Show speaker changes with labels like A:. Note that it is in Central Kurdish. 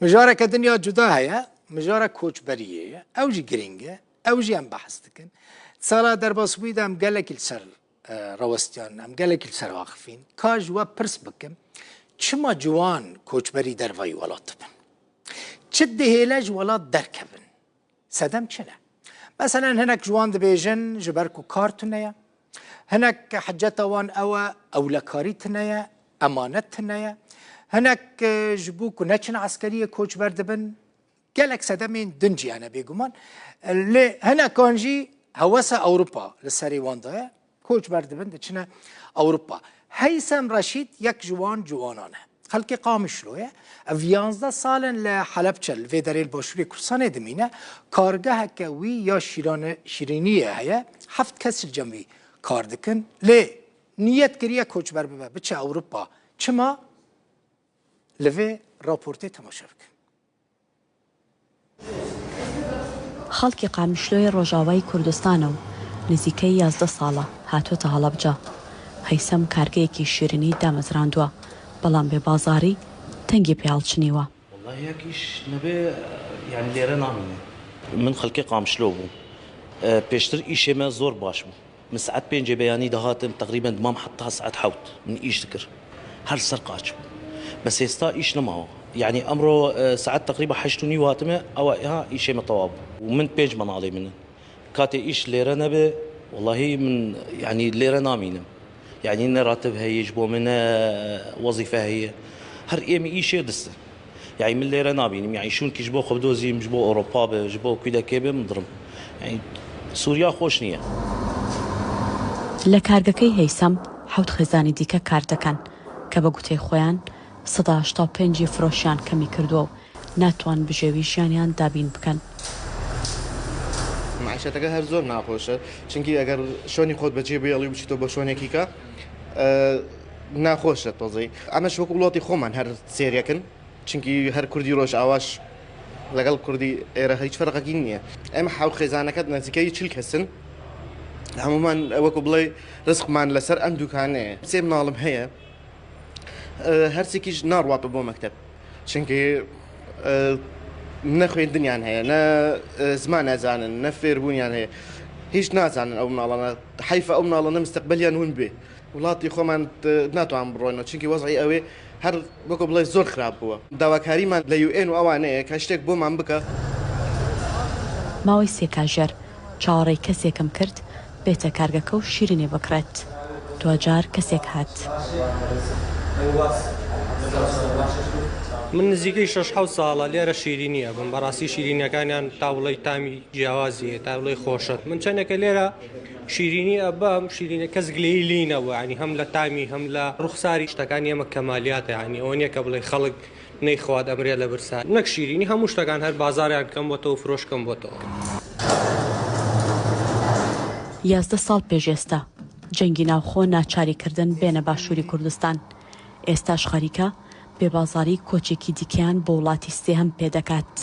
A: مجارة كدنيا جدا هيا مجارة كوچ بريه او جي گرینگه او جي ام بحث دکن سالا در باسويدا ام گلک السر روستيان ام گلک السر واقفين كاج و پرس بكم چما جوان كوچ بري در وای ولات بن چه دهيلاج ولات دركبن سدم چنه مثلا هناك جوان دبيجن جبركو كارتنيا هناك حجتا وان او لكاري تنيا امانت تنيا هناك جبوكو نچن عسكريه كوچ بردبن قالك سدمين دنجي انا بيقومان اللي هنا كونجي هوسا اوروبا للسري واندا كوچ بردبن دچنا اوروبا هيثم رشيد يك جوانانه خلقي قامشلوه افيانزدا سالن لحلبچل في داريل باشوري كرسانه دمينه كارگاه كوي يا شيرينيه هيا هفت كس الجمعي كاردكن لي نيت كريا كوچ بربه بچه اوروبا چما لفي راپورتي تماشا بکن
B: خەڵکی قامشلۆی ڕۆژاوای کوردستانە و نزیکەی 11 ساڵە هاتوۆتە هەڵەبجە هەیسەم کارگەیەکی شیرینی دامەزراندووە بەڵام بێ بازاری تەنگی پێڵچنیوە
C: والله یەکیش نەبێ یعنی لێرە نامینێ من خەڵکی قامشلۆ بووم پێشتر ئیشێمە زۆر باش بوو من سعات 5 بەیانی دەهاتم تقریبا دمام حتا سعات 7 من ئیش دکرد هەر سەر قاچ بوو بس ئێستا ئیش نەماوە يعني أمره ساعات تقريبا 8 واتمه أو ها إيش مطواب ومن بيج منالي منه كاتي إيش ليرة نبي والله من يعني ليرة نامينم يعني إن راتب هي يجبو منه وظيفة هي هر إيمي إيش يدسه يعني من ليرة نامينم يعني شون كيجبو خبدوزي مجبو أوروبا بجبو كذا كيبه مضرم يعني سوريا خوش نية
B: لكارجكي هيثم حوت خزاني ديكا كاردكان كبقوتي خوان 185 فرۆشیان کەمی کردووە و ناتوان بژێوی ژیانیان دابین بکەن.
D: معیشەتەکە هەر زۆر ناخۆشە چونکی ئەگەر شۆنی خۆت بەجێ بێڵی بچیتەوە بە شوێنێکی کە ناخۆشە تۆزەی ئەمەش وەکو وڵاتی خۆمان هەر سێریەکەن چونکی هەر کوردی ڕۆژ ئاواش لەگەڵ کوردی ئێرە هیچ فەرقێکی نییە ئێمە حاو خێزانەکەت نزیکەی 40 کەسن هەمومان وەکو بڵێ ڕزقمان لەسەر ئەم دوکانەیە سێ مناڵم هەیە هەرسێکیش ناڕواتە بۆ مەکتەب چونکە نە خوێندنیان هەیە نە زمان نازانن نە فێربوونیان هەیە هیچ نازانن ئەو مناڵانە حیفە ئەو مناڵانە مستەقبەلیان ون بێ وڵاتی خۆمان ناتوان بڕۆینەوە چونکی وەزعی ئەوێ هەر وەکو بڵێ زۆر خراپ بووە داواکاریمان لە UN و ئەوانەیە کە شتێک بۆمان بکە
B: ماوەی 3 کاژێر چاوەڕێی کەسێکم کرد بێتە کارگەکە و شیرینێ بکڕێت دوجار کەسێک هات
E: من نزیکەی 6 ساڵە لێرە شیرینیە بم بەڕاستی شیرینەکانیان تاوڵی تامی جیاوازیە تاوڵی خۆشە من چەندێکە لێرە شیرینی ئەبەم شیرینە کەس گلەی لینەوە ینی هەم لە تامی هەم لە ڕوخساری شتەکانی ئەمە کەمالیاتە ینی ئەوە نییە کە بڵێ خەڵک نەیخوات ئەمرێ لە برسان نەک شیرینی هەموو شتەکان هەر بازاریان کەم بۆتەوە فرۆشکەم بۆتەوە
B: 11 ساڵ پێشێستا جەنگی ناوخۆ ناچاریکردن بێنە باشووری کوردستان ئێستاش خەریکە بێبازاری کۆچێکی دیکەیان بۆ وڵاتی سێهەم پێدەکات.